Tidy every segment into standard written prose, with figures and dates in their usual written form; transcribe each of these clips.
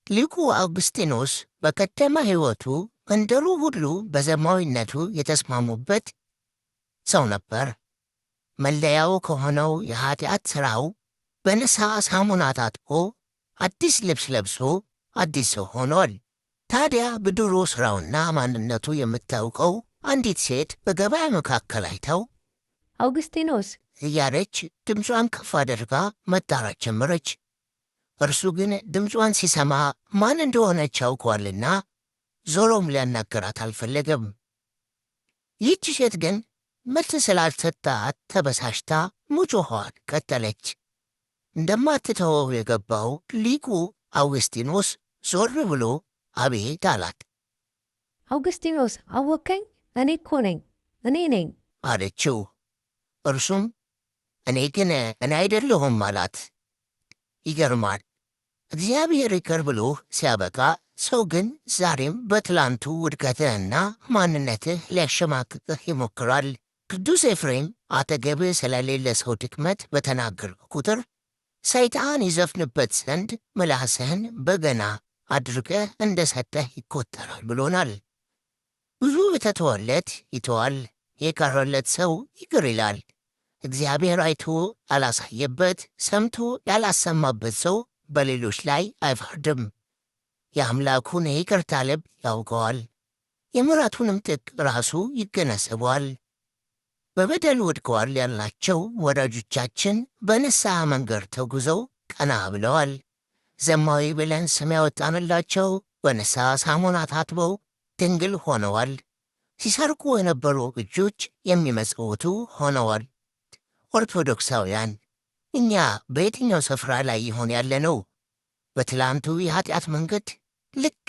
ሊቁ አውግስጢኖስ በቀደመ ሕይወቱ መንደሩ ሁሉ በዘማዊነቱ የተስማሙበት ሰው ነበር። መለያው ከሆነው የኃጢአት ሥራው በንስሐ ሳሙና ታጥቦ አዲስ ልብስ ለብሶ አዲስ ሰው ሆኗል። ታዲያ በድሮ ሥራውና ማንነቱ የምታውቀው አንዲት ሴት በገበያ መካከል አይተው አውግስጢኖስ እያለች ድምጿን ከፍ አድርጋ መጣራት ጀመረች። እርሱ ግን ድምጿን ሲሰማ ማን እንደሆነች ያውቀዋልና ዞሮም ሊያናገራት አልፈለገም። ይህች ሴት ግን መልስ ስላልሰጣት ተበሳጭታ መጮኋን ቀጠለች። እንደማትተወው የገባው ሊቁ አውግስጢኖስ ዞር ብሎ አቤት አላት። አውግስጢኖስ አወከኝ? እኔ እኮ ነኝ፣ እኔ ነኝ አለችው። እርሱም እኔ አይደለሁም አላት። ይገርማል። እግዚአብሔር ይቅር ብሎ ሲያበቃ ሰው ግን ዛሬም በትላንቱ ውድቀትህና ማንነትህ ሊያሸማቅቅህ ይሞክራል። ቅዱስ ኤፍሬም አጠገብህ ስለሌለ ሰው ድክመት በተናገርክ ቁጥር ሰይጣን ይዘፍንበት ዘንድ ምላስህን በገና አድርገህ እንደ ሰጠህ ይቆጠራል ብሎናል። ብዙ የተተወለት ይተዋል፣ የቀረለት ሰው ይቅር ይላል። እግዚአብሔር አይቶ ያላሳየበት ሰምቶ ያላሰማበት ሰው በሌሎች ላይ አይፈርድም። የአምላኩን የይቅርታ ልብ ያውቀዋል፣ የምሕረቱንም ጥግ ራሱ ይገነዘበዋል። በበደል ወድቀዋል ያልናቸው ወዳጆቻችን በንስሐ መንገድ ተጉዘው ቀና ብለዋል። ዘማዊ ብለን ስም ያወጣንላቸው በንስሐ ሳሙና ታጥበው ድንግል ሆነዋል። ሲሰርቁ የነበሩ እጆች የሚመጽውቱ ሆነዋል። ኦርቶዶክሳውያን እኛ በየትኛው ስፍራ ላይ ይሆን ያለነው? በትላንቱ የኃጢአት መንገድ ልክ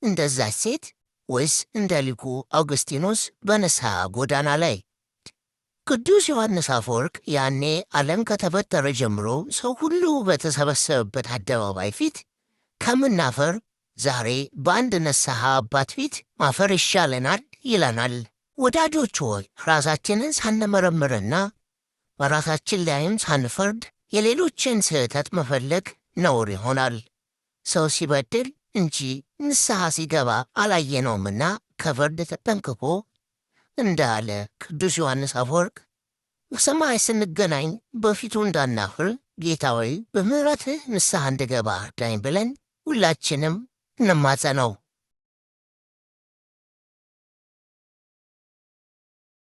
እንደዛች ሴት ወይስ እንደ ሊቁ አውግስጢኖስ በንስሐ ጎዳና ላይ? ቅዱስ ዮሐንስ አፈወርቅ ያኔ ዓለም ከተፈጠረ ጀምሮ ሰው ሁሉ በተሰበሰበበት አደባባይ ፊት ከምናፈር ዛሬ በአንድ ንስሐ አባት ፊት ማፈር ይሻለናል ይለናል። ወዳጆች ሆይ ራሳችንን ሳንመረምርና በራሳችን ላይም ሳንፈርድ የሌሎችን ስህተት መፈለግ ነውር ይሆናል። ሰው ሲበድል እንጂ ንስሐ ሲገባ አላየነውምና ከፍርድ ተጠንቅቆ እንዳለ ቅዱስ ዮሐንስ አፈወርቅ በሰማይ ስንገናኝ በፊቱ እንዳናፍር ጌታ ሆይ በምሕረትህ ንስሐ እንድገባ እርዳኝ ብለን ሁላችንም እንማጸነው።